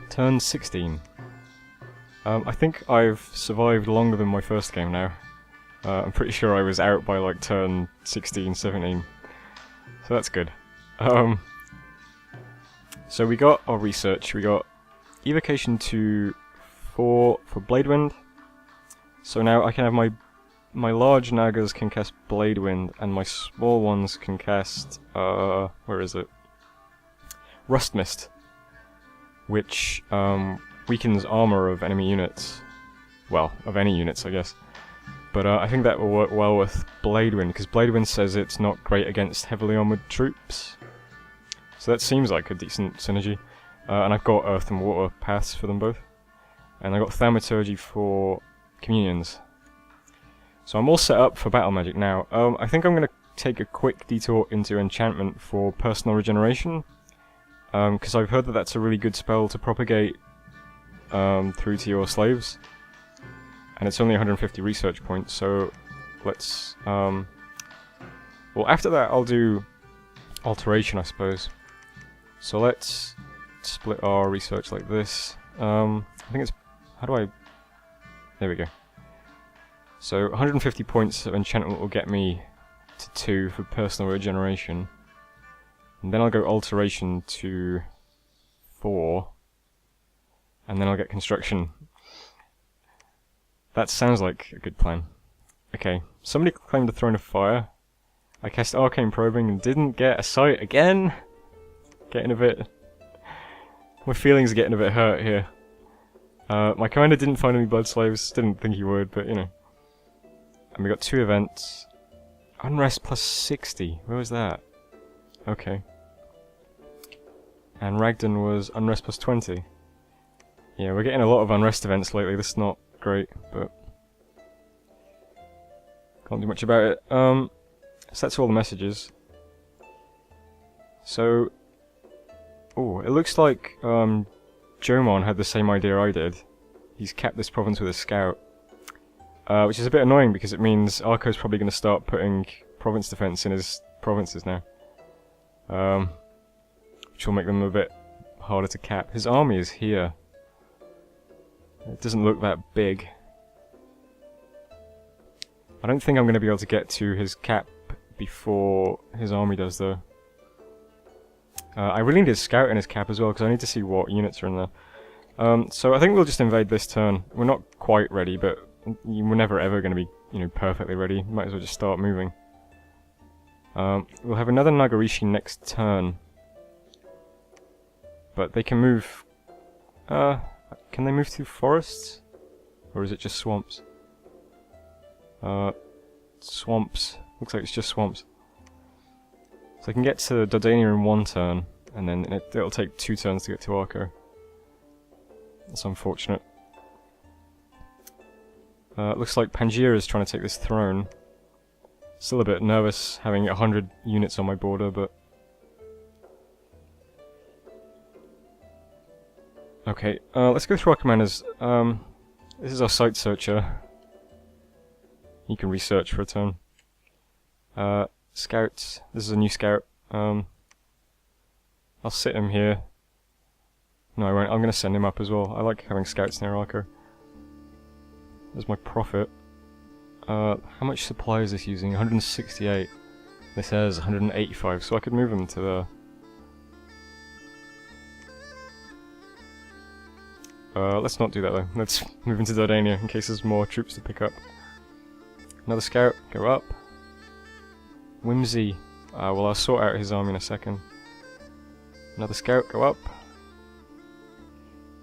Turn 16. I think I've survived longer than my first game now. I'm pretty sure I was out by like turn 16, 17. So that's good. So we got our research. We got evocation to 4 for Blade Wind. So now I can have my large Nagas can cast Blade Wind, and my small ones can cast where is it? Rust Mist, which weakens armour of enemy units. Well, of any units, I guess. But I think that will work well with Blade Wind, because Blade Wind says it's not great against heavily armoured troops. So that seems like a decent synergy. And I've got Earth and Water paths for them both. And I've got Thaumaturgy for Communions. So I'm all set up for battle magic now. I think I'm going to take a quick detour into enchantment for personal regeneration. Because I've heard that that's a really good spell to propagate through to your slaves. And it's only 150 research points, so let's... well, after that I'll do alteration, I suppose. So let's split our research like this. I think it's... how do I... there we go. So 150 points of enchantment will get me to 2 for personal regeneration. And then I'll go alteration to 4. And then I'll get construction. That sounds like a good plan. Okay, somebody claimed a Throne of Fire. I cast Arcane Probing and didn't get a sight again. Getting a bit... my feelings are getting a bit hurt here. My commander didn't find any blood slaves, didn't think he would, but you know. And we got 2 events. Unrest plus 60, where was that? Okay. And Ragdan was Unrest plus 20. Yeah, we're getting a lot of Unrest events lately, this is not great, but can't do much about it. So that's all the messages. So, oh, it looks like Jomon had the same idea I did. He's capped this province with a scout, which is a bit annoying because it means Arco's probably going to start putting province defense in his provinces now, which will make them a bit harder to cap. His army is here. It doesn't look that big. I don't think I'm going to be able to get to his cap before his army does, though. I really need his scout in his cap as well, because I need to see what units are in there. So I think we'll just invade this turn. We're not quite ready, but we're never ever going to be, you know, perfectly ready. Might as well just start moving. We'll have another Nagarishi next turn. But they can move... can they move through forests? Or is it just swamps? Swamps. Looks like it's just swamps. So I can get to Dardania in 1 turn, and then it'll take 2 turns to get to Arco. That's unfortunate. Looks like Pangaea is trying to take this throne. Still a bit nervous having 100 units on my border, but... okay, let's go through our commanders. This is our site searcher. He can research for a turn. Scouts. This is a new scout. I'll sit him here. No, I won't. I'm going to send him up as well. I like having scouts near Arco. There's my profit. How much supply is this using? 168. This has 185, so I could move him to the... let's not do that though. Let's move into Dardania in case there's more troops to pick up. Another scout, go up. Whimsy. Well, I'll sort out his army in a second. Another scout, go up.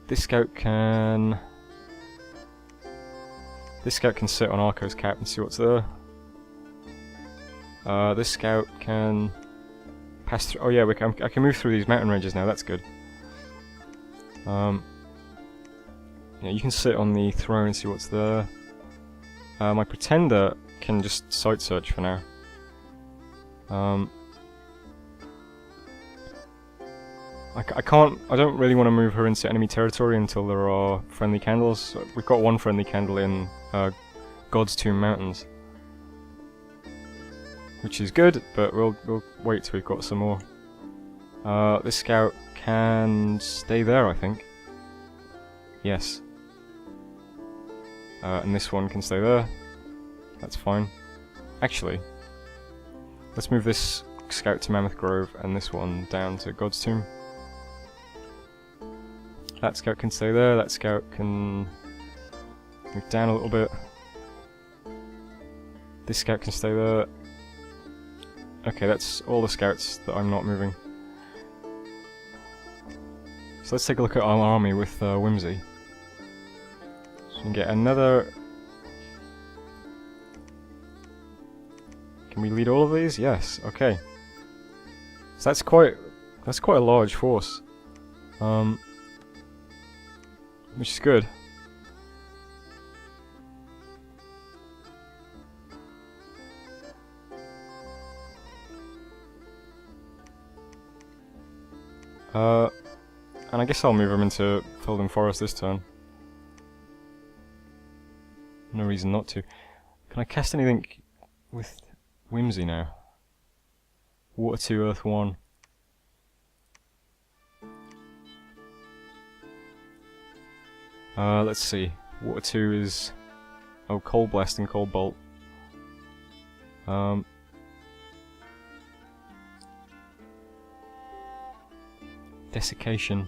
This scout can... this scout can sit on Arco's cap and see what's there. This scout can pass through... oh yeah, I can move through these mountain ranges now, that's good. Yeah, you can sit on the throne and see what's there. My pretender can just site search for now. I don't really want to move her into enemy territory until there are friendly candles. So we've got 1 friendly candle in God's Tomb Mountains, which is good, but we'll wait till we've got some more. This scout can stay there, I think. Yes. And this one can stay there. That's fine. Actually, let's move this scout to Mammoth Grove and this one down to God's Tomb. That scout can stay there, that scout can move down a little bit. This scout can stay there. Okay, that's all the scouts that I'm not moving. So let's take a look at our army with Whimsy. So we can get another... Can we lead all of these? Yes, okay. So that's quite a large force. Which is good. And I guess I'll move them into Felden Forest this turn. No reason not to. Can I cast anything with Whimsy now? Water 2, Earth 1. Let's see. Water 2 is... Oh, Cold Blast and Cold Bolt. Desiccation.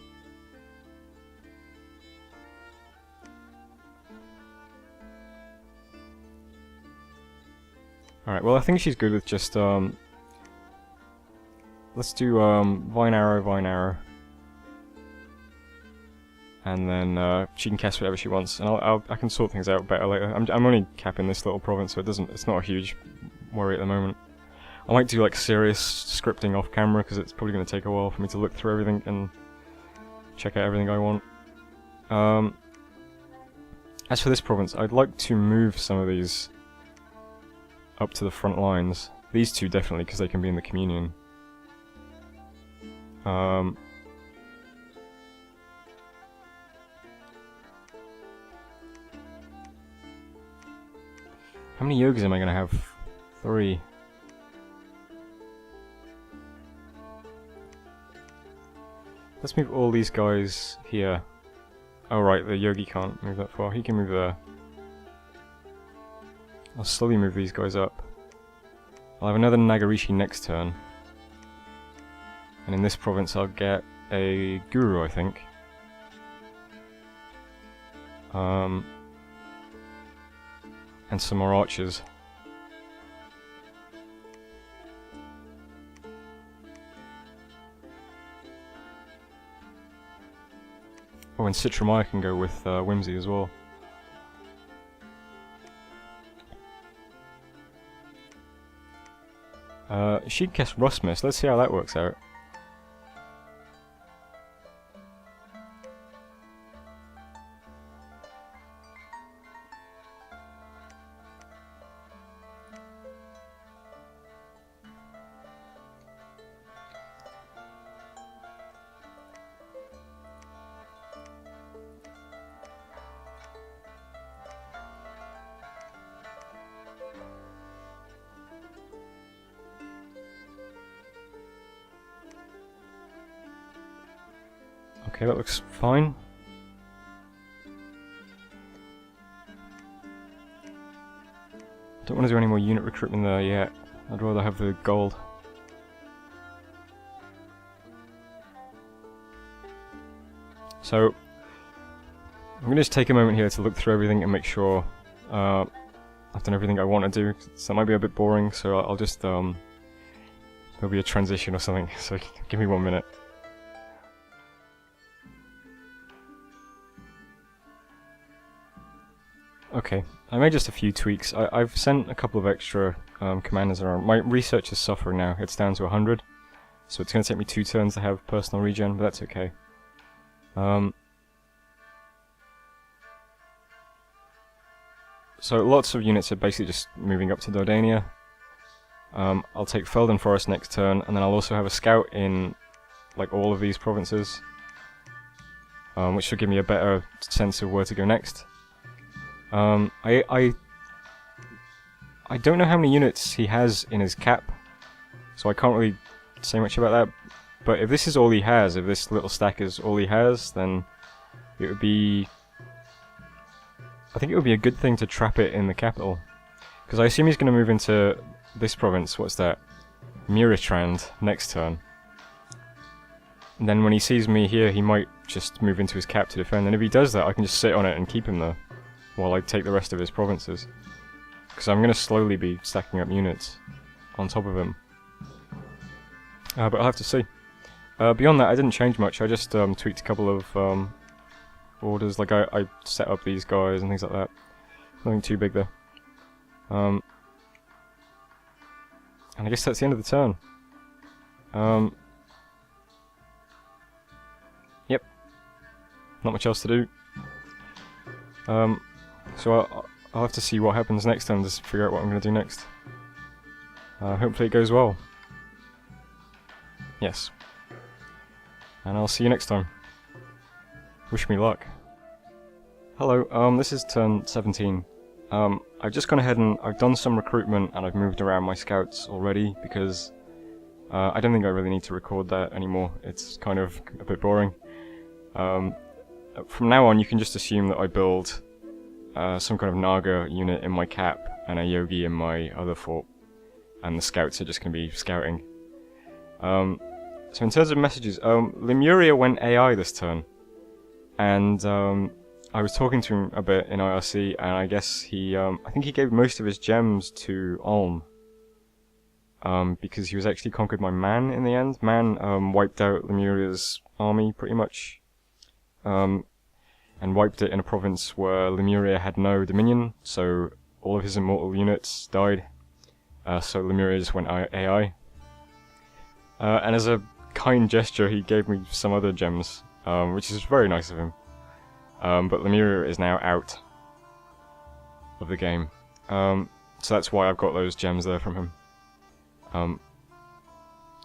Alright, well I think she's good with just, let's do, Vine Arrow. And then, she can cast whatever she wants, and I can sort things out better later. I'm only capping this little province, so it's not a huge worry at the moment. I might do, like, serious scripting off camera, because it's probably going to take a while for me to look through everything and check out everything I want. As for this province, I'd like to move some of these up to the front lines. These two definitely, because they can be in the Communion. How many yogis am I going to have? 3. Let's move all these guys here. Oh right, the yogi can't move that far. He can move there. I'll slowly move these guys up. I'll have another Nagarishi next turn. And in this province I'll get a Guru, I think. And some more archers. Oh, and Citramaya can go with Whimsy as well. She can cast Rust Mist. Let's see how that works out. Okay, that looks fine. Don't want to do any more unit recruitment there yet. I'd rather have the gold. So, I'm going to just take a moment here to look through everything and make sure I've done everything I want to do. So that might be a bit boring, so I'll just, there'll be a transition or something, so give me 1 minute. Okay, I made just a few tweaks. I've sent a couple of extra commanders around. My research is suffering now. It's down to 100. So it's going to take me 2 turns to have personal regen, but that's okay. So lots of units are basically just moving up to Dardania. I'll take Felden Forest next turn, and then I'll also have a scout in like all of these provinces. Which should give me a better sense of where to go next. I don't know how many units he has in his cap, so I can't really say much about that, but if this is all he has, if this little stack is all he has, then it would be I think it would be a good thing to trap it in the capital. Because I assume he's going to move into this province, what's that? Muritrand, next turn. And then when he sees me here, he might just move into his cap to defend. And if he does that, I can just sit on it and keep him there. While I take the rest of his provinces. Because I'm going to slowly be stacking up units on top of him. But I'll have to see. Beyond that, I didn't change much. I just tweaked a couple of orders. Like I set up these guys and things like that. Nothing too big there. And I guess that's the end of the turn. Yep. Not much else to do. So I'll have to see what happens next time to figure out what I'm going to do next. Hopefully it goes well. Yes. And I'll see you next time. Wish me luck. Hello, this is turn 17. I've just gone ahead and I've done some recruitment and I've moved around my scouts already because I don't think I really need to record that anymore. It's kind of a bit boring. From now on you can just assume that I build some kind of Naga unit in my cap and a Yogi in my other fort, and the scouts are just going to be scouting. So in terms of messages, Lemuria went AI this turn, and I was talking to him a bit in IRC, and I guess he, I think he gave most of his gems to Ulm, because he was actually conquered by Man in the end. Man wiped out Lemuria's army pretty much, and wiped it in a province where Lemuria had no dominion, so all of his immortal units died. So Lemuria just went AI. And as a kind gesture, he gave me some other gems, which is very nice of him. But Lemuria is now out of the game. So that's why I've got those gems there from him.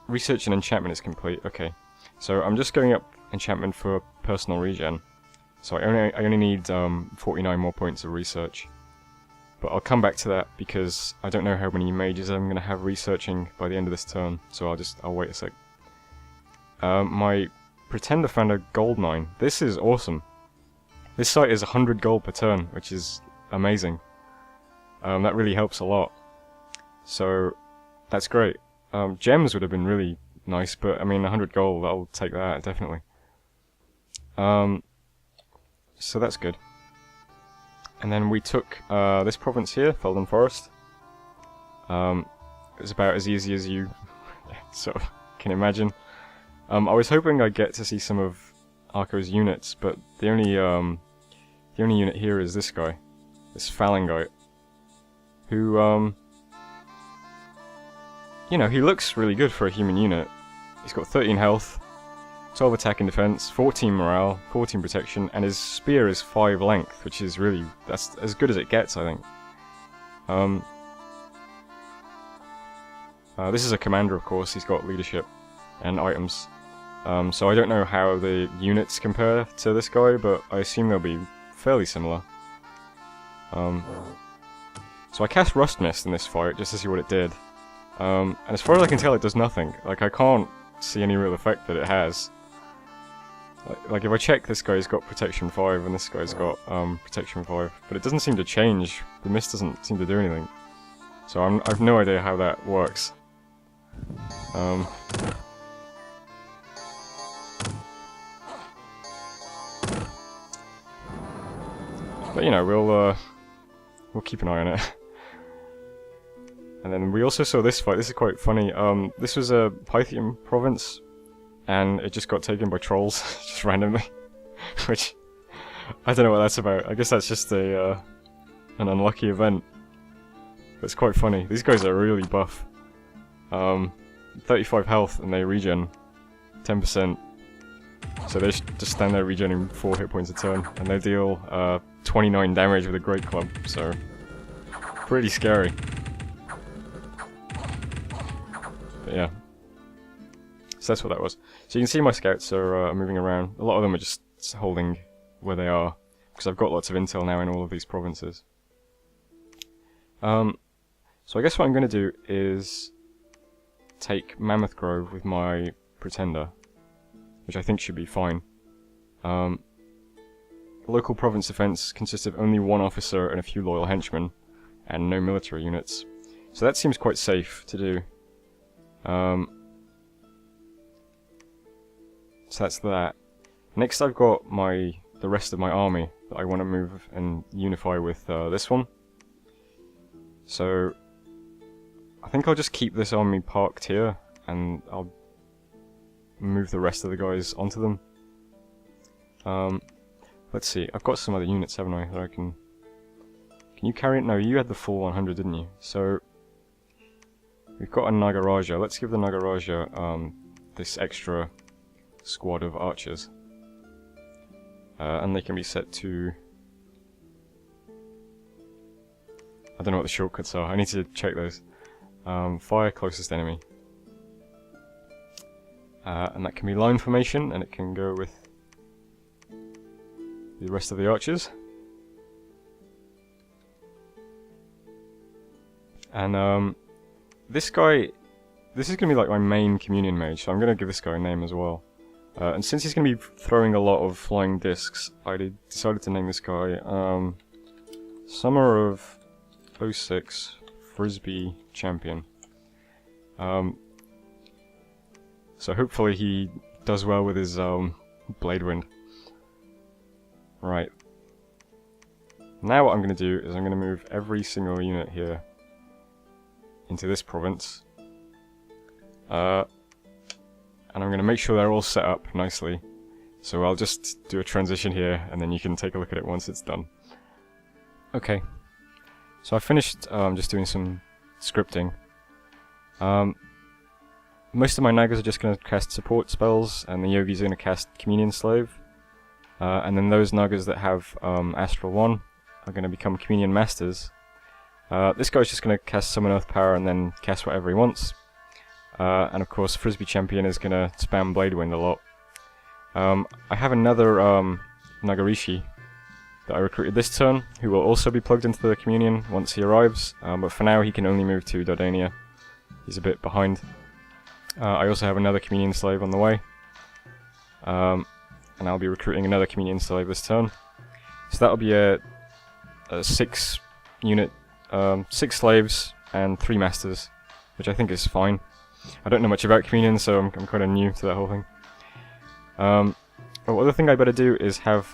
Research and enchantment is complete. Okay. So I'm just going up enchantment for personal regen. So I only need 49 more points of research. But I'll come back to that because I don't know how many mages I'm going to have researching by the end of this turn. So I'll wait a sec. My pretender found a gold mine. This is awesome. This site is 100 gold per turn, which is amazing. That really helps a lot. So that's great. Gems would have been really nice, but I mean 100 gold, I'll take that definitely. So that's good. And then we took this province here, Felden Forest. It was about as easy as you sort of can imagine. I was hoping I'd get to see some of Arco's units, but the only unit here is this guy, this phalangite, who you know, he looks really good for a human unit. He's got 13 health, 12 attack and defense, 14 morale, 14 protection, and his spear is 5 length, which is really, that's as good as it gets, I think. This is a commander, of course. He's got leadership and items. So I don't know how the units compare to this guy, but I assume they'll be fairly similar. So I cast Rust Mist in this fight just to see what it did. And as far as I can tell, it does nothing. Like, I can't see any real effect that it has. Like if I check, this guy's got protection 5 and this guy's got protection 5, but it doesn't seem to change. The mist doesn't seem to do anything. So I've no idea how that works. But you know, we'll keep an eye on it. And then we also saw this fight. This is quite funny. This was a Pythian province, and it just got taken by trolls, just randomly. Which, I don't know what that's about. I guess that's just an unlucky event. But it's quite funny. These guys are really buff. 35 health, and they regen 10%. So they just stand there regening 4 hit points a turn, and they deal 29 damage with a great club, so pretty scary. But yeah. So that's what that was. So you can see my scouts are moving around. A lot of them are just holding where they are, because I've got lots of intel now in all of these provinces. So I guess what I'm going to do is take Mammoth Grove with my Pretender, which I think should be fine. local province defense consists of only one officer and a few loyal henchmen, and no military units. So that seems quite safe to do. So that's that. Next I've got the rest of my army that I want to move and unify with this one. So I think I'll just keep this army parked here, and I'll move the rest of the guys onto them. Let's see, I've got some other units, haven't I, that I can... Can you carry it? No, you had the full 100, didn't you? So we've got a Nagaraja. Let's give the Nagaraja this extra squad of archers. And they can be set to... I don't know what the shortcuts are. I need to check those. Fire closest enemy. And that can be line formation, and it can go with the rest of the archers. And this guy, this is going to be like my main communion mage, so I'm going to give this guy a name as well. And since he's going to be throwing a lot of flying discs, I decided to name this guy Summer of 06 Frisbee Champion. So hopefully he does well with his Blade Wind. Right. Now what I'm going to do is I'm going to move every single unit here into this province. And I'm going to make sure they're all set up nicely. So I'll just do a transition here, and then you can take a look at it once it's done. Okay. So I finished just doing some scripting. Most of my Nagas are just going to cast support spells, and the Yogis are going to cast Communion Slave. And then those Nagas that have Astral 1 are going to become Communion Masters. This guy's just going to cast Summon Earth Power and then cast whatever he wants. And of course, Frisbee Champion is going to spam Blade Wind a lot. I have another Nagarishi that I recruited this turn, who will also be plugged into the Communion once he arrives, but for now he can only move to Dardania. He's a bit behind. I also have another Communion Slave on the way, and I'll be recruiting another Communion Slave this turn. So that'll be a 6 unit, 6 slaves and 3 masters, which I think is fine. I don't know much about Communion, so I'm kind of new to that whole thing. The other thing I better do is have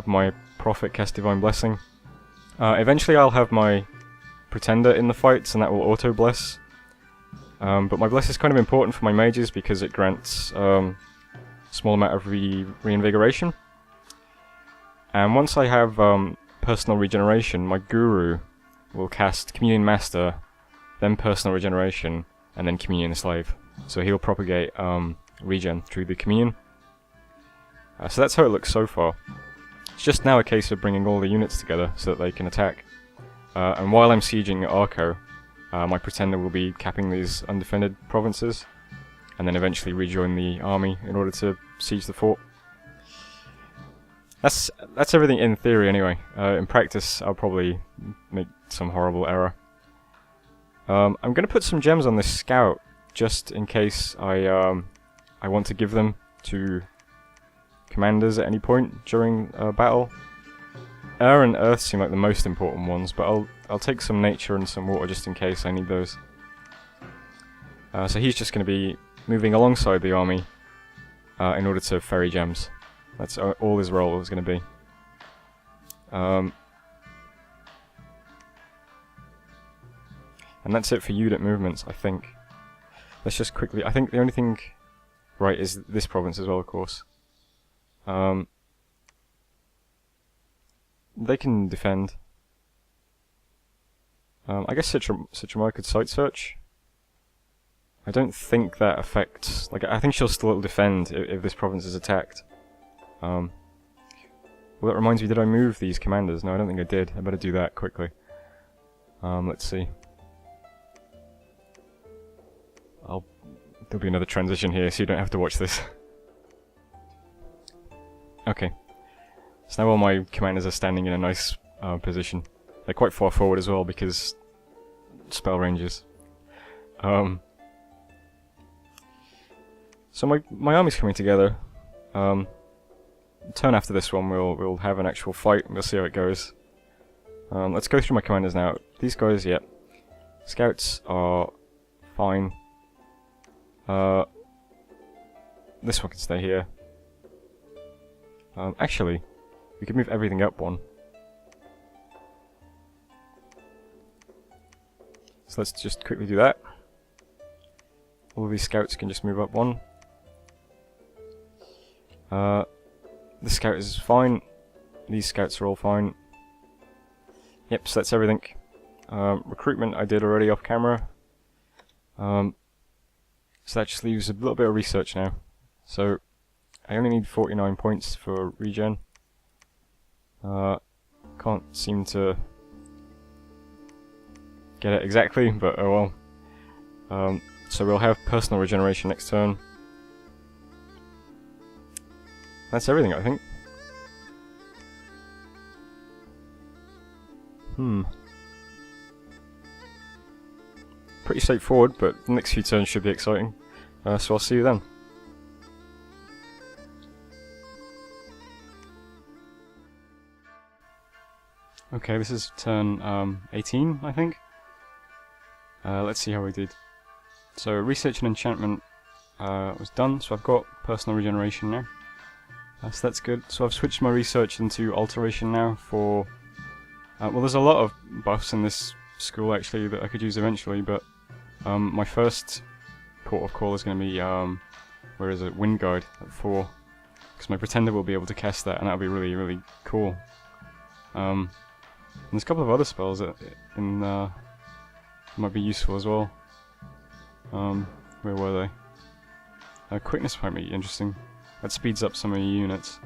my Prophet cast Divine Blessing. Eventually I'll have my Pretender in the fights, and that will auto-bless. But my Bless is kind of important for my mages because it grants a small amount of reinvigoration. And once I have personal regeneration, my Guru will cast Communion Master, then personal regeneration, and then Communion Slave. So he'll propagate regen through the Communion. So that's how it looks so far. It's just now a case of bringing all the units together so that they can attack. And while I'm sieging Arco, my Pretender will be capping these undefended provinces, and then eventually rejoin the army in order to siege the fort. That's everything in theory anyway. In practice I'll probably make some horrible error. I'm going to put some gems on this scout, just in case I want to give them to commanders at any point during battle. Air and earth seem like the most important ones, but I'll take some nature and some water just in case I need those. So he's just going to be moving alongside the army in order to ferry gems. That's all his role is going to be. And that's it for unit movements, I think. Let's just quickly... I think the only thing right is this province as well, of course. They can defend. I guess Citramai could site search. I don't think that affects... Like, I think she'll still defend if this province is attacked. Well, that reminds me, did I move these commanders? No, I don't think I did. I better do that quickly. Let's see. There'll be another transition here, so you don't have to watch this. Okay. So now all my commanders are standing in a nice position. They're quite far forward as well, because spell ranges. So my army's coming together. turn after this one we'll have an actual fight and we'll see how it goes. Let's go through my commanders now. These guys, yep. Scouts are fine. This one can stay here. Actually, we could move everything up one. So let's just quickly do that. All of these scouts can just move up one. This scout is fine. These scouts are all fine. Yep, so that's everything. Recruitment I did already off camera. So that just leaves a little bit of research now. So I only need 49 points for regen. Can't seem to get it exactly, but oh well. So we'll have personal regeneration next turn. That's everything, I think. Pretty straightforward, but the next few turns should be exciting. So I'll see you then. Okay, this is turn 18, I think. Let's see how we did. So research and enchantment was done, so I've got personal regeneration now. So that's good. So I've switched my research into alteration now for... well, there's a lot of buffs in this school actually that I could use eventually, but my first port of call is going to be, where is it, Wind Guide at 4. Because my Pretender will be able to cast that, and that'll be really, really cool. And there's a couple of other spells that might be useful as well. Where were they? Quickness might be interesting. That speeds up some of your units.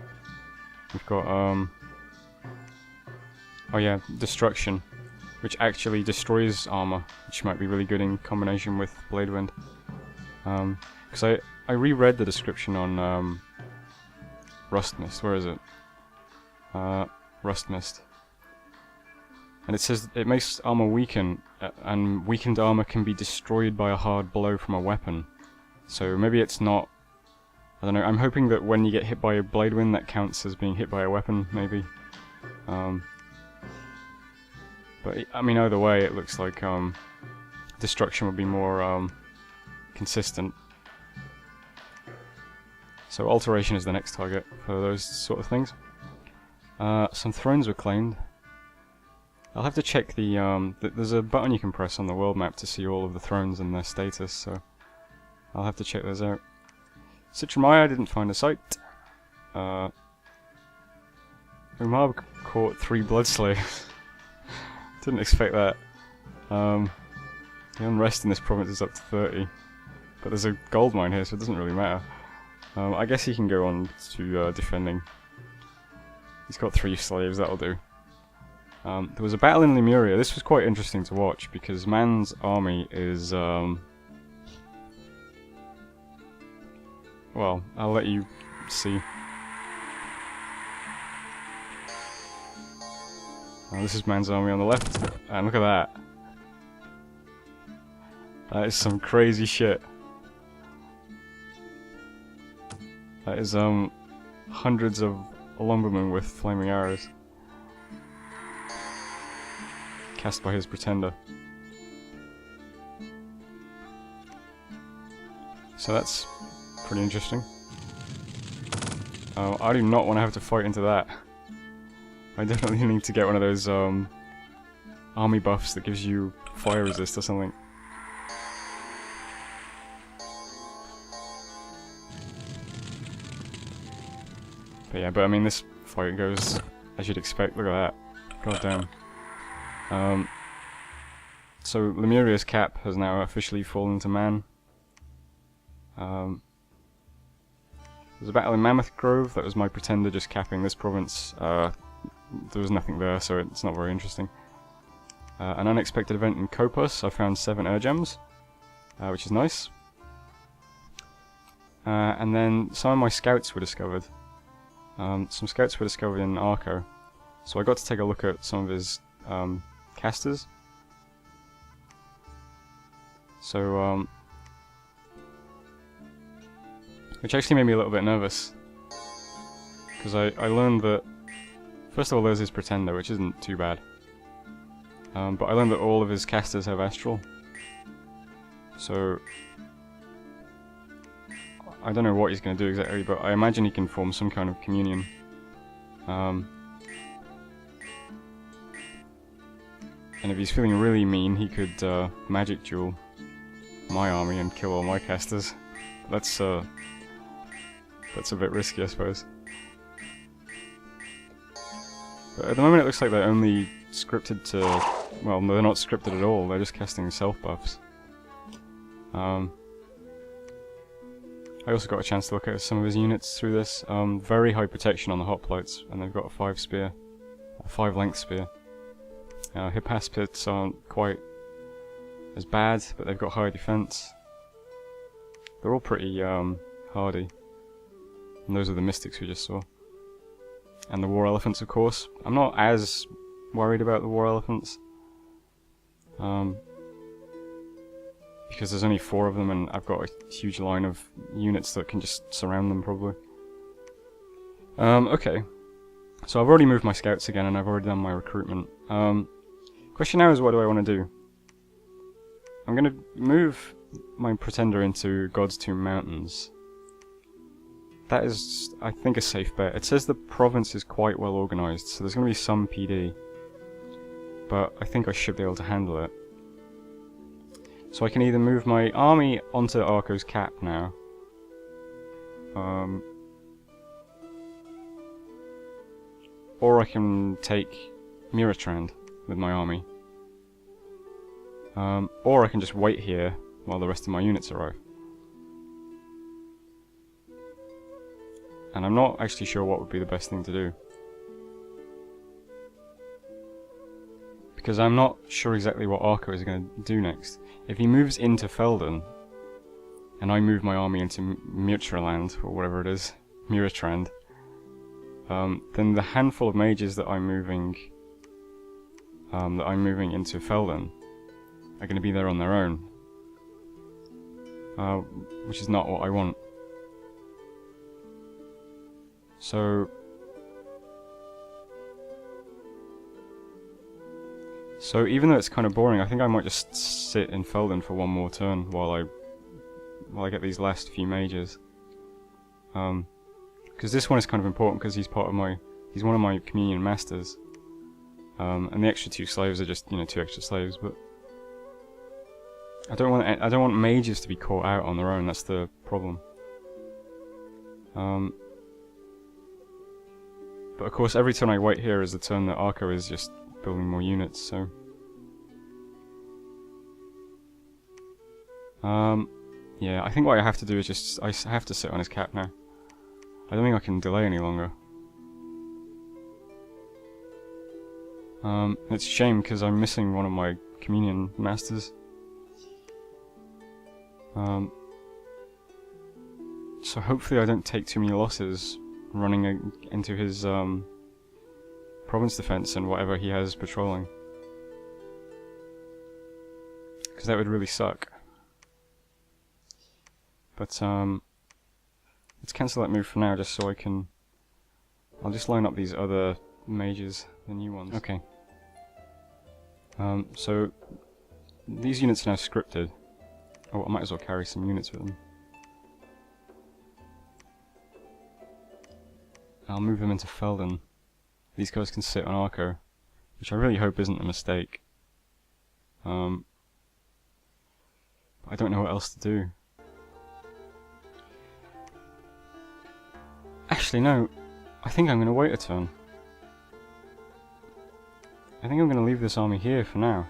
We've got, oh yeah, Destruction, which actually destroys armour, which might be really good in combination with Blade Wind. Because I reread the description on Rust Mist. Where is it? Rust Mist. And it says it makes armour weaken, and weakened armour can be destroyed by a hard blow from a weapon. So maybe it's not... I don't know, I'm hoping that when you get hit by a Blade Wind that counts as being hit by a weapon, maybe. But I mean, either way, it looks like Destruction would be more consistent. So Alteration is the next target for those sort of things. Some thrones were claimed. I'll have to check there's a button you can press on the world map to see all of the thrones and their status, so I'll have to check those out. Citramaya didn't find a site. Umar caught 3 Bloodslaves. Didn't expect that. The unrest in this province is up to 30. But there's a gold mine here, so it doesn't really matter. I guess he can go on to defending. He's got 3 slaves, that'll do. There was a battle in Lemuria. This was quite interesting to watch, because Man's army is... well, I'll let you see. This is Man's army on the left, and look at that. That is some crazy shit. That is hundreds of lumbermen with flaming arrows. Cast by his Pretender. So that's pretty interesting. I do not want to have to fight into that. I definitely need to get one of those army buffs that gives you fire resist or something. But yeah, I mean, this fight goes as you'd expect. Look at that. God damn. So Lemuria's cap has now officially fallen to Man. There's a battle in Mammoth Grove. That was my Pretender just capping this province. There was nothing there, so it's not very interesting. An unexpected event in Kopus. I found 7 air gems, which is nice. And then some of my scouts were discovered. Some scouts were discovered in Arco, so I got to take a look at some of his casters. So, which actually made me a little bit nervous, Because I learned that, first of all, there's his Pretender, which isn't too bad. But I learned that all of his casters have Astral. So I don't know what he's going to do exactly, but I imagine he can form some kind of communion. And if he's feeling really mean, he could magic duel my army and kill all my casters. That's a bit risky, I suppose. But at the moment it looks like they're only scripted to... well, they're not scripted at all, they're just casting self-buffs. I also got a chance to look at some of his units through this. Very high protection on the hoplites, and they've got a 5 spear. A 5 length spear. Hippaspits aren't quite as bad, but they've got high defense. They're all pretty hardy. And those are the mystics we just saw. And the war elephants, of course. I'm not as worried about the war elephants. Because there's only 4 of them and I've got a huge line of units that can just surround them, probably. Okay. So I've already moved my scouts again and I've already done my recruitment. Question now is, what do I want to do? I'm going to move my Pretender into God's Tomb Mountains. That is, I think, a safe bet. It says the province is quite well organised, so there's going to be some PD. But I think I should be able to handle it. So I can either move my army onto Arco's cap now. Or I can take Miratrand with my army. Or I can just wait here while the rest of my units arrive. And I'm not actually sure what would be the best thing to do. Because I'm not sure exactly what Arco is going to do next. If he moves into Felden, and I move my army into Miratrand, or whatever it is, Miratrand, then the handful of mages that I'm moving into Felden are going to be there on their own. Which is not what I want. So even though it's kind of boring, I think I might just sit in Felden for one more turn while I get these last few mages. Because this one is kind of important because he's one of my communion masters. And the extra 2 slaves are just, 2 extra slaves, but I don't want mages to be caught out on their own. That's the problem. But of course, every turn I wait here is the turn that Arco is just building more units, so... yeah, I think what I have to do is just... I have to sit on his cap now. I don't think I can delay any longer. It's a shame because I'm missing one of my communion masters. So hopefully I don't take too many losses running into his province defense and whatever he has patrolling. Because that would really suck. But let's cancel that move for now just so I can... I'll just line up these other mages, the new ones. Okay. So these units are now scripted. Oh, I might as well carry some units with them. I'll move them into Felden. These guys can sit on Arco, which I really hope isn't a mistake. I don't know what else to do. Actually, no. I think I'm going to wait a turn. I think I'm going to leave this army here for now.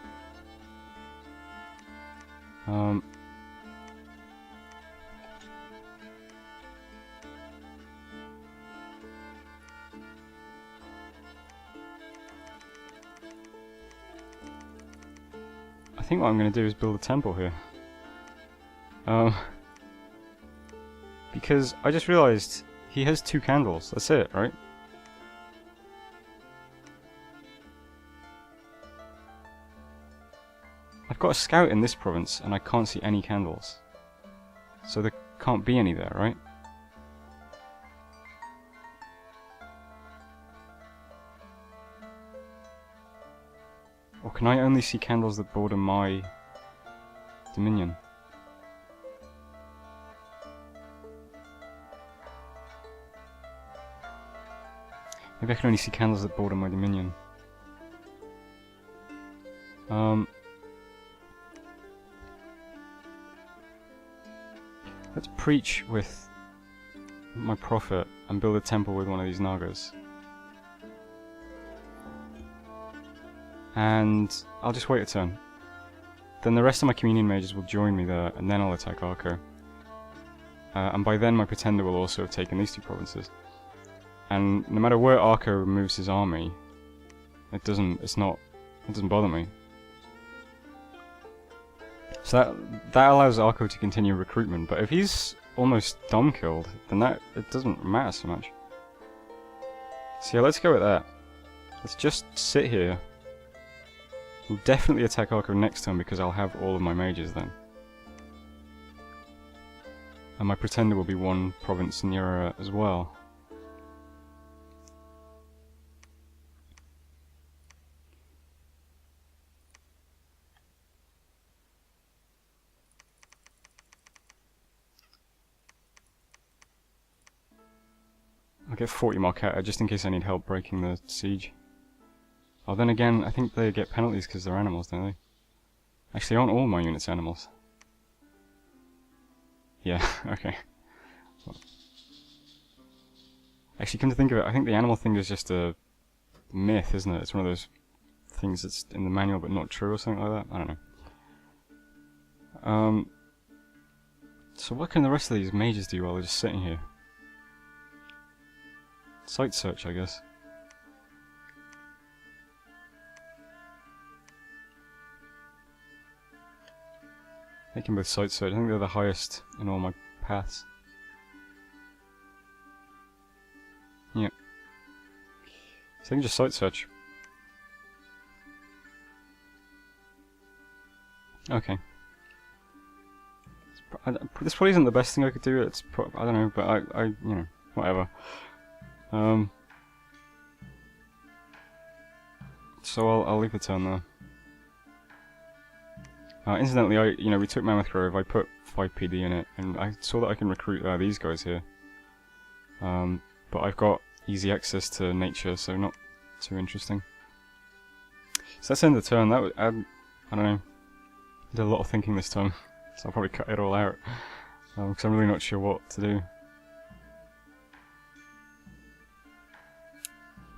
I think what I'm going to do is build a temple here. Because I just realised he has 2 candles. That's it, right? I've got a scout in this province and I can't see any candles. So there can't be any there, right? can I only see candles that border my dominion? Maybe I can only see candles that border my dominion. Let's preach with my prophet and build a temple with one of these Nagas. And I'll just wait a turn. Then the rest of my communion mages will join me there, and then I'll attack Arco. And by then my pretender will also have taken these two provinces. And no matter where Arco moves his army, it doesn't bother me. So that allows Arco to continue recruitment, but if he's almost dom killed, then it doesn't matter so much. So yeah, let's go with that. Let's just sit here. We'll definitely attack Arco next turn because I'll have all of my mages then. And my pretender will be one province nearer as well. I'll get 40 Marquetta just in case I need help breaking the siege. Oh, then again, I think they get penalties because they're animals, don't they? Actually, aren't all my units animals? Yeah, okay. Actually, come to think of it, I think the animal thing is just a myth, isn't it? It's one of those things that's in the manual but not true or something like that. I don't know. So what can the rest of these mages do while they're just sitting here? Site search, I guess. They can both site search. I think they're the highest in all my paths. Yeah. So they can just site search. Okay. This probably isn't the best thing I could do. It's I don't know, but I you know, whatever. So I'll leave the turn there. Incidentally, we took Mammoth Grove. I put 5 PD in it, and I saw that I can recruit these guys here. But I've got easy access to nature, so not too interesting. So let's end the turn. That I don't know. I did a lot of thinking this time, so I'll probably cut it all out because I'm really not sure what to do.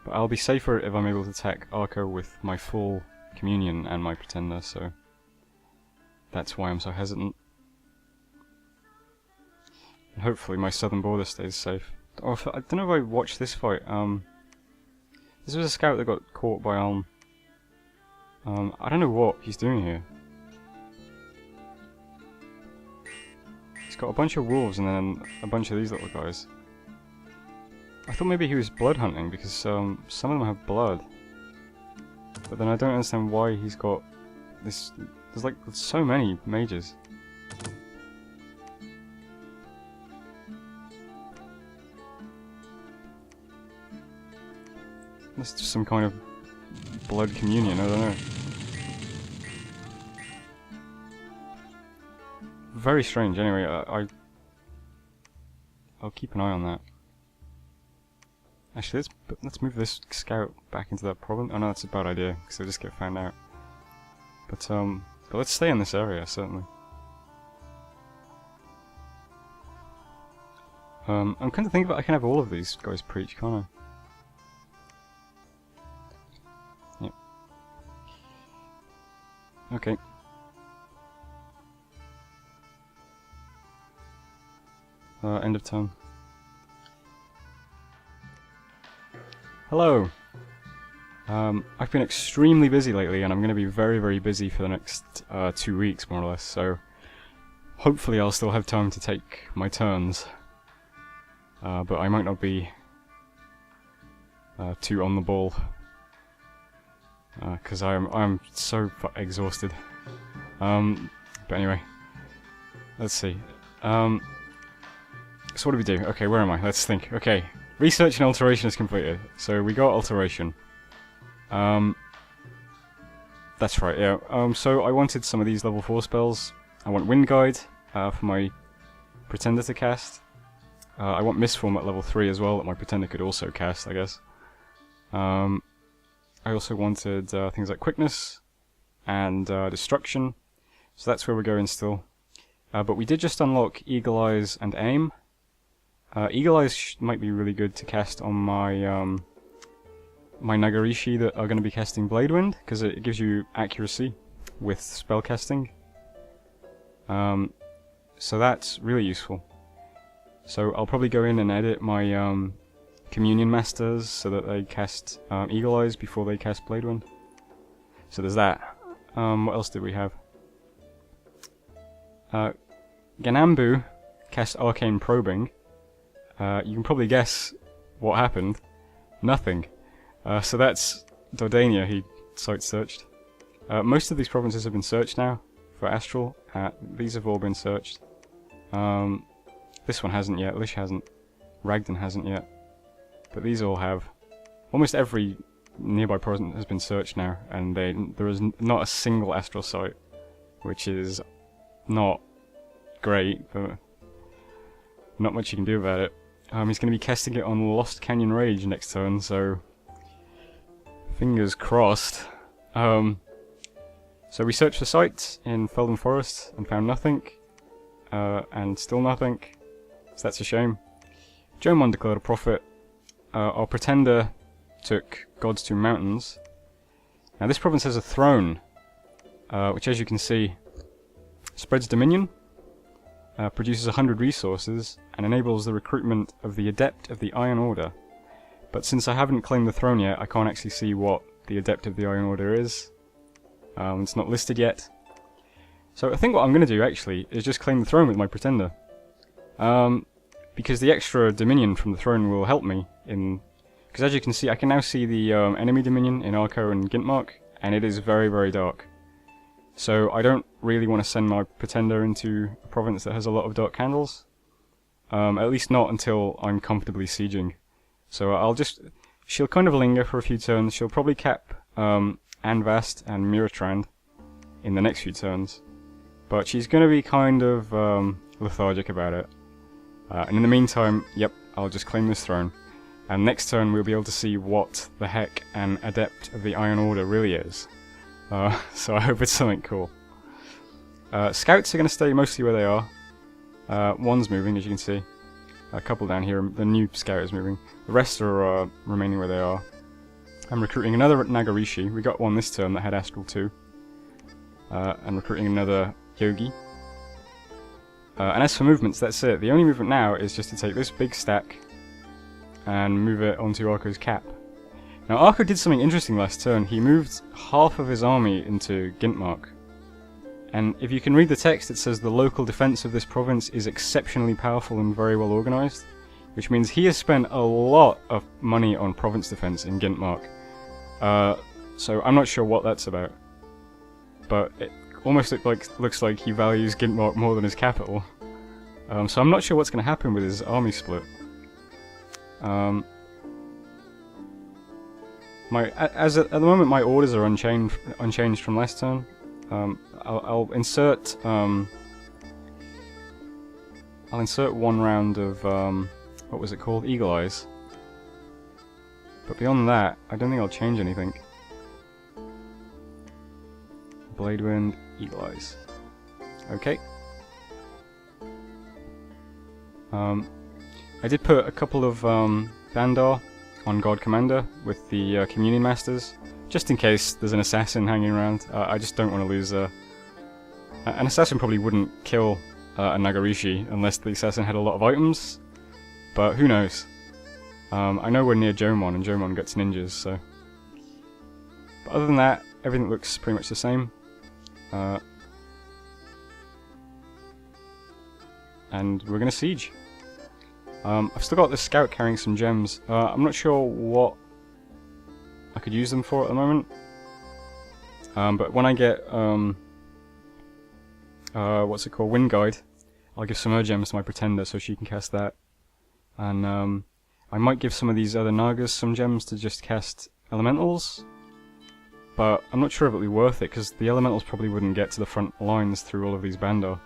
But I'll be safer if I'm able to attack Arco with my full communion and my pretender, so that's why I'm so hesitant. And hopefully my southern border stays safe. Oh, I don't know if I watched this fight. This was a scout that got caught by Ulm. I don't know what he's doing here. He's got a bunch of wolves and then a bunch of these little guys. I thought maybe he was blood hunting because some of them have blood. But then I don't understand why he's got this. There's like so many mages. That's just some kind of blood communion, I don't know. Very strange, anyway, I'll keep an eye on that. Actually, let's move this scout back into that province. Oh no, that's a bad idea, because they'll just get found out. But let's stay in this area, certainly. I'm kind of thinking about I can have all of these guys preach, can't I? Yep. Okay. End of turn. Hello! I've been extremely busy lately, and I'm going to be very, very busy for the next 2 weeks, more or less, so hopefully I'll still have time to take my turns. But I might not be too on the ball, because I'm so exhausted. But anyway, let's see. So what do we do? Okay, where am I? Let's think. Okay, research and alteration is completed. So we got alteration. That's right, yeah. So I wanted some of these level 4 spells. I want Wind Guide for my Pretender to cast. I want Mistform at level 3 as well, that my Pretender could also cast, I guess. I also wanted things like Quickness and Destruction. So that's where we're going still. But we did just unlock Eagle Eyes and Aim. Eagle Eyes might be really good to cast on my my Nagarishi that are going to be casting Blade Wind, because it gives you accuracy with spell casting. So that's really useful. So I'll probably go in and edit my Communion Masters so that they cast Eagle Eyes before they cast Blade Wind. So there's that. What else did we have? Ganambu cast Arcane Probing. You can probably guess what happened. Nothing. So that's Dordania he site searched. Most of these provinces have been searched now for Astral. These have all been searched. This one hasn't yet, Lish hasn't, Ragdan hasn't yet. But these all have. Almost every nearby province has been searched now, and there is not a single Astral site, which is not great, but not much you can do about it. He's going to be casting it on Lost Canyon Rage next turn, so fingers crossed. So we searched for sites in Felden Forest and found nothing, and still nothing, so that's a shame. Jomon declared a prophet. Our Pretender took God's Two Mountains. Now this province has a throne, which as you can see spreads dominion, produces 100 resources, and enables the recruitment of the Adept of the Iron Order. But since I haven't claimed the throne yet, I can't actually see what the Adept of the Iron Order is. It's not listed yet. So I think what I'm going to do actually is just claim the throne with my Pretender. Because the extra dominion from the throne will help me in... Because as you can see, I can now see the enemy dominion in Arco and Gintmark, and it is very, very dark. So I don't really want to send my Pretender into a province that has a lot of dark candles. At least not until I'm comfortably sieging. So I'll just... She'll kind of linger for a few turns. She'll probably cap Anvast and Miratrand in the next few turns. But she's going to be kind of lethargic about it. And in the meantime, yep, I'll just claim this throne. And next turn we'll be able to see what the heck an Adept of the Iron Order really is. So I hope it's something cool. Scouts are going to stay mostly where they are. One's moving, as you can see. A couple down here, the new scout is moving. The rest are remaining where they are. I'm recruiting another Nagarishi. We got one this turn that had Astral 2. And recruiting another Yogi. And as for movements, that's it. The only movement now is just to take this big stack and move it onto Arco's cap. Now Arco did something interesting last turn. He moved half of his army into Gintmark. And if you can read the text, it says the local defense of this province is exceptionally powerful and very well organized, which means he has spent a lot of money on province defense in Gintmark. So I'm not sure what that's about, but it almost looks like he values Gintmark more than his capital. So I'm not sure what's going to happen with his army split. At the moment, my orders are unchanged from last turn. I'll insert one round of what was it called? Eagle Eyes. But beyond that, I don't think I'll change anything. Blade Wind, Eagle Eyes. Okay. I did put a couple of Bandar on God Commander with the Communion Masters, just in case there's an assassin hanging around. I just don't want to lose an assassin probably wouldn't kill a Nagarishi unless the assassin had a lot of items, but who knows. I know we're near Jomon, and Jomon gets ninjas, so... But other than that, everything looks pretty much the same. And we're gonna siege. I've still got the scout carrying some gems. I'm not sure what I could use them for at the moment. But when I get what's it called, Wind Guide, I'll give some more gems to my Pretender so she can cast that. And I might give some of these other Nagas some gems to just cast elementals. but I'm not sure if it'll be worth it, because the elementals probably wouldn't get to the front lines through all of these Bandar.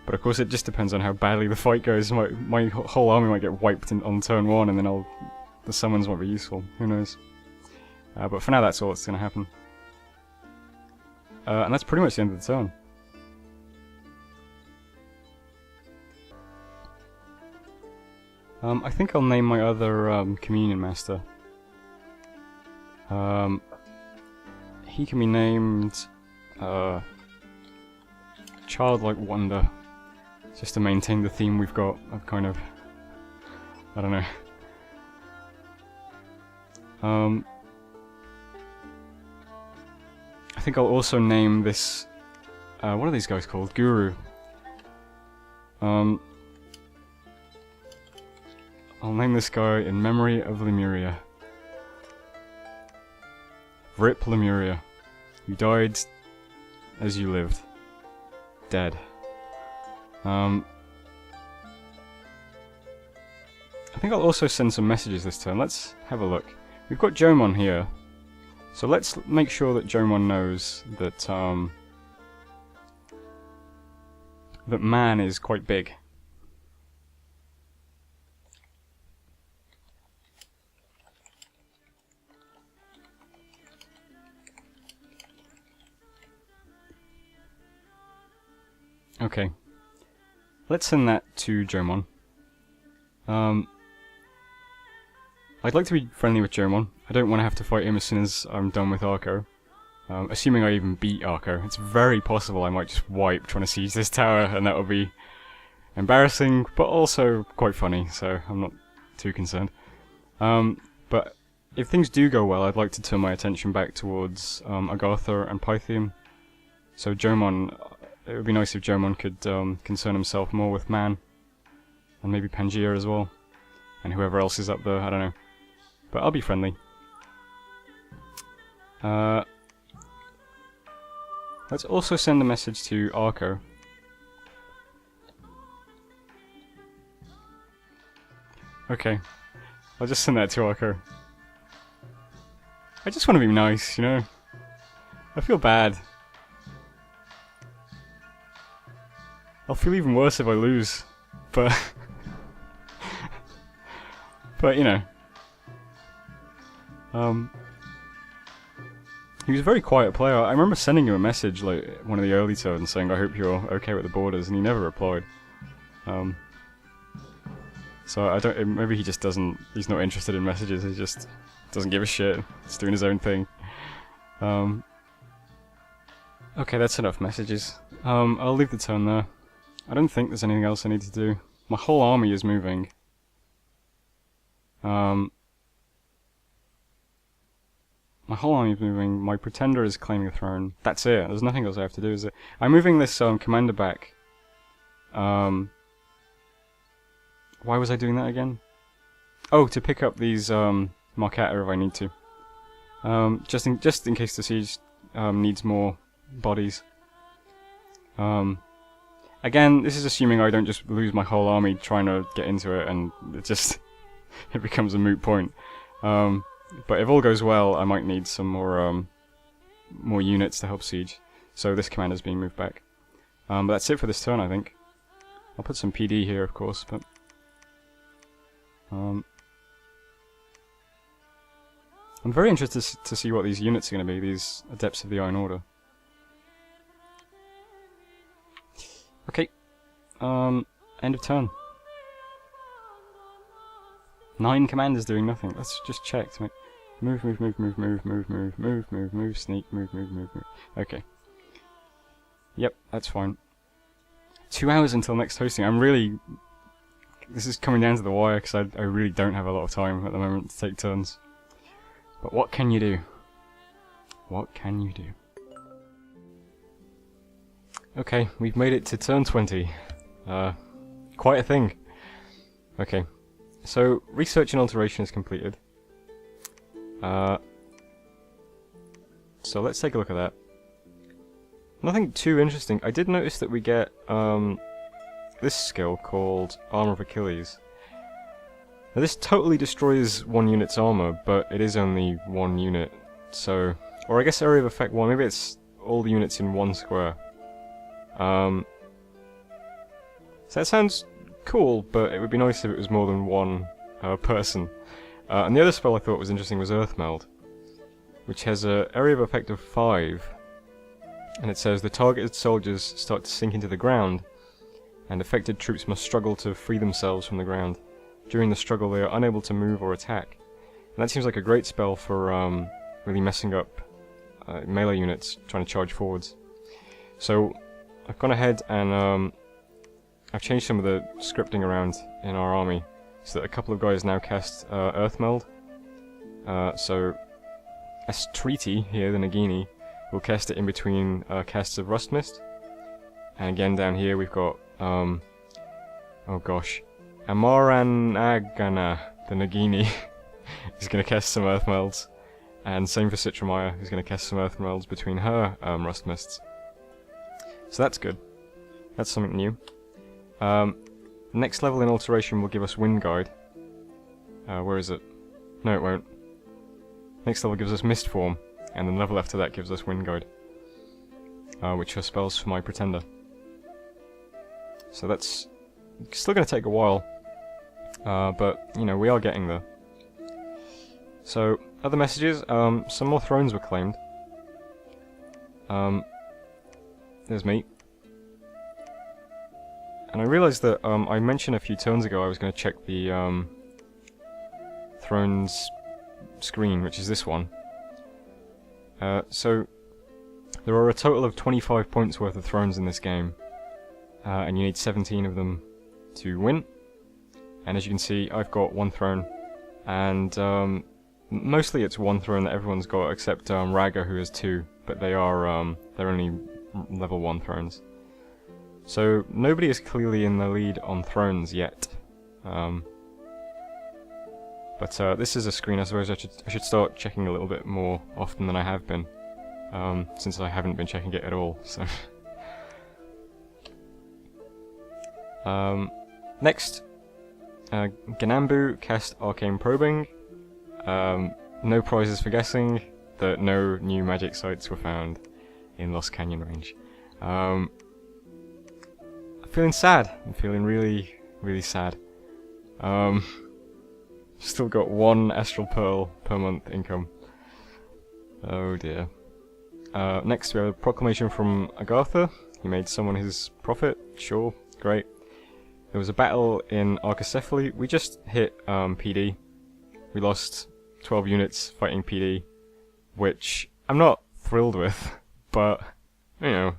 But of course it just depends on how badly the fight goes. My whole army might get wiped on turn 1, and then the summons won't be useful. Who knows? But for now, that's all that's going to happen. And that's pretty much the end of the turn. I think I'll name my other Communion Master. He can be named Childlike Wonder, just to maintain the theme we've got of kind of, I don't know. I think I'll also name this, what are these guys called? Guru. I'll name this guy in memory of Lemuria. Rip Lemuria. You died as you lived. Dead. I think I'll also send some messages this turn. Let's have a look. We've got Jomon here. So let's make sure that Jomon knows that, that man is quite big. Okay. Let's send that to Jomon. I'd like to be friendly with Jomon. I don't want to have to fight him as soon as I'm done with Arco. Assuming I even beat Arco. It's very possible I might just wipe trying to siege this tower, and that would be embarrassing, but also quite funny, so I'm not too concerned. But if things do go well, I'd like to turn my attention back towards Agartha and Pythium. So Jomon, it would be nice if Jomon could concern himself more with Man, and maybe Pangaea as well, and whoever else is up there, I don't know. But I'll be friendly. Let's also send a message to Arco. Okay, I'll just send that to Arco. I just want to be nice, you know? I feel bad. I'll feel even worse if I lose, but... but, you know. He was a very quiet player. I remember sending him a message, like, one of the early turns, saying, I hope you're okay with the borders, and he never replied. So I don't, maybe he just doesn't, he's not interested in messages, he just doesn't give a shit, he's doing his own thing. Okay, that's enough messages. I'll leave the turn there. I don't think there's anything else I need to do. My whole army is moving. My whole army is moving, my pretender is claiming the throne. That's it, there's nothing else I have to do, is it? I'm moving this commander back. Why was I doing that again? Oh, to pick up these Marcata if I need to. Just in case the siege needs more bodies. Again, this is assuming I don't just lose my whole army trying to get into it and it just it becomes a moot point. But if all goes well, I might need some more units to help siege. So this commander's being moved back. But that's it for this turn, I think. I'll put some PD here, of course, but I'm very interested to see what these units are going to be, these Adepts of the Iron Order. Okay, end of turn. 9 commanders doing nothing. Let's just check to make... Move, sneak, move. Okay. Yep, that's fine. 2 hours until next hosting. I'm really... This is coming down to the wire because I really don't have a lot of time at the moment to take turns. But what can you do? What can you do? Okay, we've made it to turn 20. Quite a thing. Okay, so research and alteration is completed. So let's take a look at that. Nothing too interesting. I did notice that we get this skill called Armour of Achilles. Now this totally destroys one unit's armor, but it is only one unit, so... Or I guess area of effect 1, maybe it's all the units in one square. So that sounds cool, but it would be nice if it was more than one person. And the other spell I thought was interesting was Earth Meld, which has an area of effect of 5, and it says the targeted soldiers start to sink into the ground, and affected troops must struggle to free themselves from the ground. During the struggle they are unable to move or attack. And that seems like a great spell for really messing up melee units trying to charge forwards. So I've gone ahead and I've changed some of the scripting around in our army so that a couple of guys now cast Earth Meld. So Treaty here, the Nagini, will cast it in between casts of Rust Mist. And again down here we've got oh gosh, Amaranagana, the Nagini, is going to cast some Earth Melds, and same for Citramaya, who's going to cast some Earth Melds between her Rust Mists. So that's good. That's something new. Next level in Alteration will give us Wind Guide. Where is it? No, it won't. Next level gives us Mist Form, and then level after that gives us Wind Guide, which are spells for my Pretender. So that's still going to take a while, but, you know, we are getting there. So, other messages, some more thrones were claimed. There's me. And I realised that I mentioned a few turns ago I was going to check the thrones screen, which is this one. So, there are a total of 25 points worth of thrones in this game. And you need 17 of them to win. And as you can see, I've got one throne, and mostly it's one throne that everyone's got except Raga, who has 2, but they are they're only level 1 thrones. So nobody is clearly in the lead on thrones yet. But this is a screen I suppose I should start checking a little bit more often than I have been, since I haven't been checking it at all. So. Next, Ganambu cast Arcane Probing. No prizes for guessing that no new magic sites were found in Lost Canyon range. I'm feeling sad. I'm feeling really, really sad. Still got 1 Astral Pearl per month income. Oh dear. Next we have a proclamation from Agartha. He made someone his prophet. Sure, great. There was a battle in Archacephaly. We just hit PD. We lost 12 units fighting PD, which I'm not thrilled with, but, you know,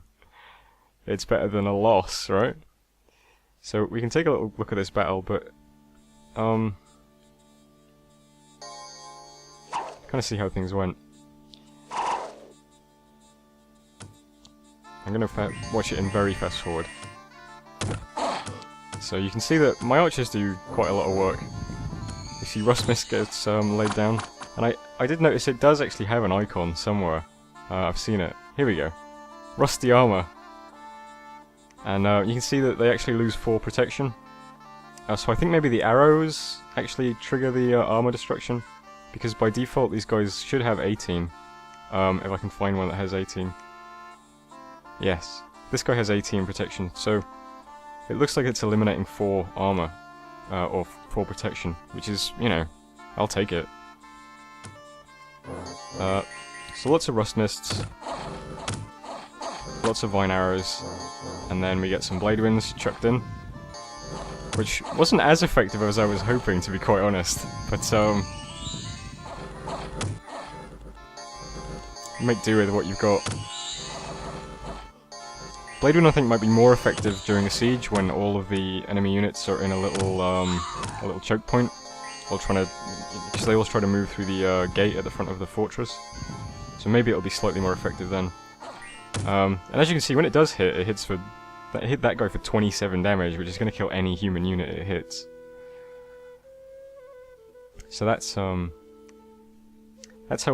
it's better than a loss, right? So we can take a little look at this battle, but kind of see how things went. I'm going to watch it in very fast forward. So you can see that my archers do quite a lot of work. You see Rust Mist gets laid down, and I did notice it does actually have an icon somewhere. I've seen it. Here we go. Rusty Armour. And you can see that they actually lose 4 protection. So I think maybe the arrows actually trigger the armor destruction, because by default these guys should have 18. If I can find one that has 18. Yes, this guy has 18 protection, so it looks like it's eliminating 4 armor, or 4 protection, which is, you know, I'll take it. So lots of Rust Mists, lots of Vine Arrows, and then we get some Blade Winds chucked in, which wasn't as effective as I was hoping, to be quite honest, but make do with what you've got. Blade Wind I think might be more effective during a siege when all of the enemy units are in a little choke point, while trying to, because they all try to move through the gate at the front of the fortress. So maybe it'll be slightly more effective then. And as you can see, when it does hit, it hit that guy for 27 damage, which is going to kill any human unit it hits. So that's how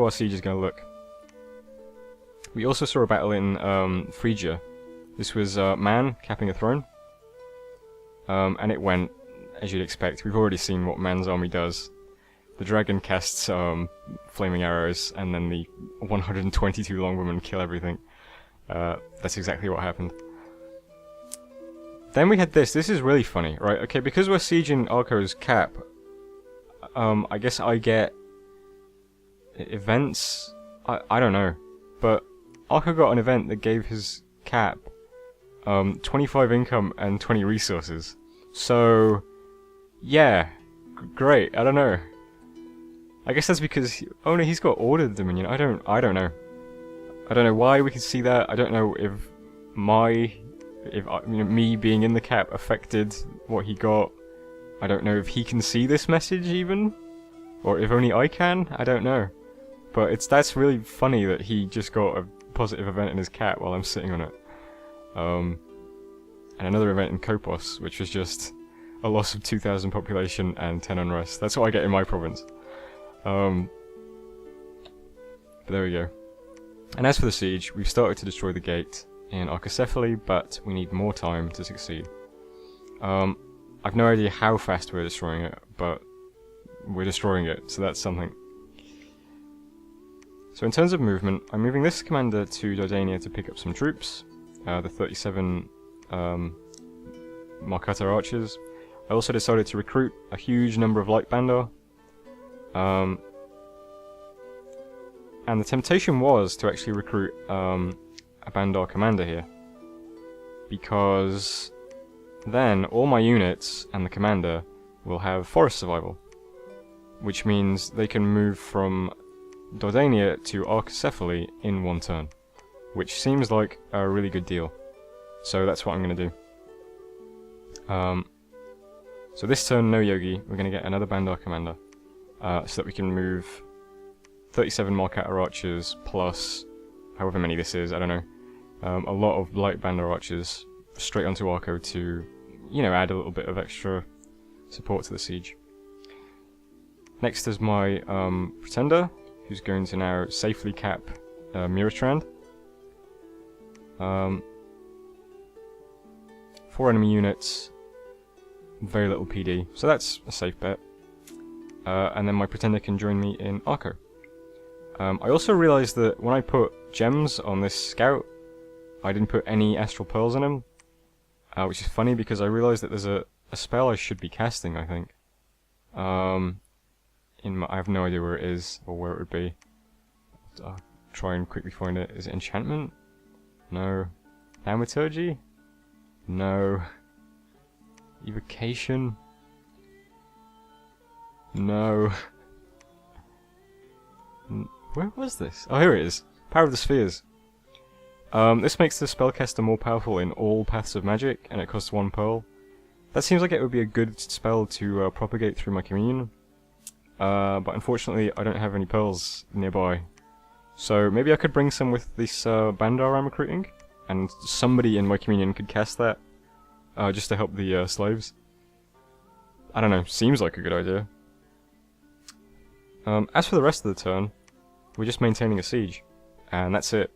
our siege is going to look. We also saw a battle in Phrygia. This was Man capping a throne, and it went as you'd expect. We've already seen what Man's army does. The dragon casts flaming arrows, and then the 122 longwomen kill everything. That's exactly what happened. Then we had this. This is really funny, right? Okay, because we're sieging Arco's cap, I guess I get events. I don't know, but Arco got an event that gave his cap 25 income and 20 resources. So, yeah, great. I don't know. I guess that's because oh no, he's got ordered dominion. I don't know. I don't know why we could see that. I don't know if me being in the cap affected what he got. I don't know if he can see this message even, or if only I can. I don't know. But that's really funny that he just got a positive event in his cap while I'm sitting on it. And another event in Kopos, which was just a loss of 2,000 population and 10 unrest. That's what I get in my province. But there we go. And as for the siege, we've started to destroy the gate in Archocephaly, but we need more time to succeed. I've no idea how fast we're destroying it, but we're destroying it, so that's something. So in terms of movement, I'm moving this commander to Dardania to pick up some troops, the 37 Markata archers. I also decided to recruit a huge number of light bandar. And the temptation was to actually recruit a bandar commander here, because then all my units and the commander will have forest survival, which means they can move from Dardania to Archocephaly in one turn, which seems like a really good deal. So that's what I'm going to do. So this turn, no Yogi, we're going to get another bandar commander, so that we can move 37 Markata archers plus however many this is, I don't know, a lot of light bandar archers straight onto Arco to, you know, add a little bit of extra support to the siege. Next is my pretender, who's going to now safely cap Miratrand. 4 enemy units, very little PD, so that's a safe bet. And then my pretender can join me in Arco. I also realised that when I put gems on this scout, I didn't put any astral pearls in him, which is funny because I realised that there's a spell I should be casting, I think. I have no idea where it is, or where it would be. I'll try and quickly find it. Is it enchantment? No. Thaumaturgy? No. Evocation? No. Where was this? Oh, here it is. Power of the Spheres. This makes the spellcaster more powerful in all paths of magic, and it costs 1 pearl. That seems like it would be a good spell to propagate through my communion. But unfortunately, I don't have any pearls nearby. So maybe I could bring some with this bandar I'm recruiting, and somebody in my communion could cast that, just to help the slaves. I don't know, seems like a good idea. As for the rest of the turn, we're just maintaining a siege, and that's it.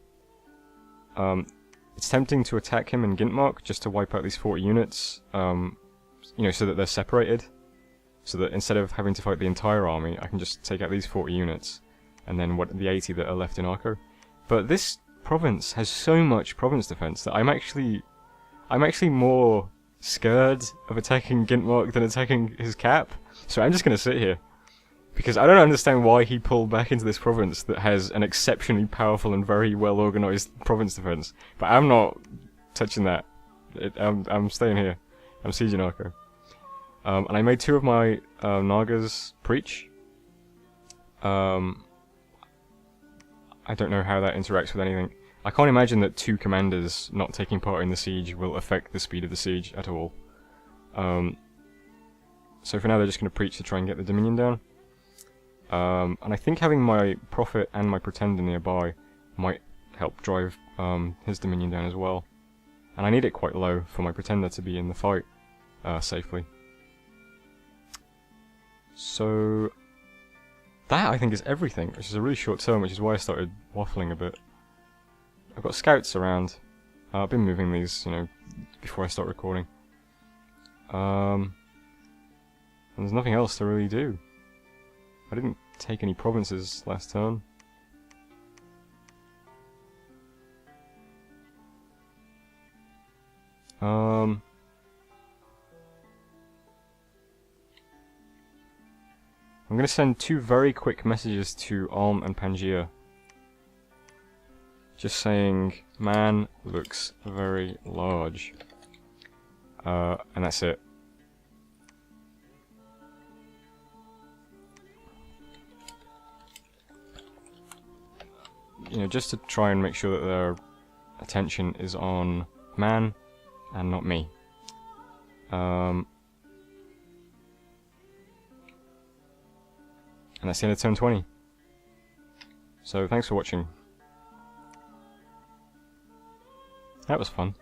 It's tempting to attack him in Gintmark just to wipe out these 40 units, you know, so that they're separated. So that instead of having to fight the entire army, I can just take out these 40 units, and then the 80 that are left in Arco. But this province has so much province defense that I'm actually more scared of attacking Gintmark than attacking his cap. So I'm just gonna sit here, because I don't understand why he pulled back into this province that has an exceptionally powerful and very well organized province defense. But I'm not touching that. I'm staying here. I'm sieging Arco. And I made 2 of my Nagas preach. I don't know how that interacts with anything. I can't imagine that 2 commanders not taking part in the siege will affect the speed of the siege at all. So for now they're just going to preach to try and get the Dominion down. And I think having my Prophet and my Pretender nearby might help drive his Dominion down as well. And I need it quite low for my Pretender to be in the fight safely. So that, I think, is everything, which is a really short term, which is why I started waffling a bit. I've got scouts around. I've been moving these, you know, before I start recording. And there's nothing else to really do. I didn't take any provinces last turn. I'm going to send 2 very quick messages to Ulm and Pangaea. Just saying, man looks very large. And that's it. You know, just to try and make sure that their attention is on man and not me. And that's the end of turn 20. So thanks for watching. That was fun.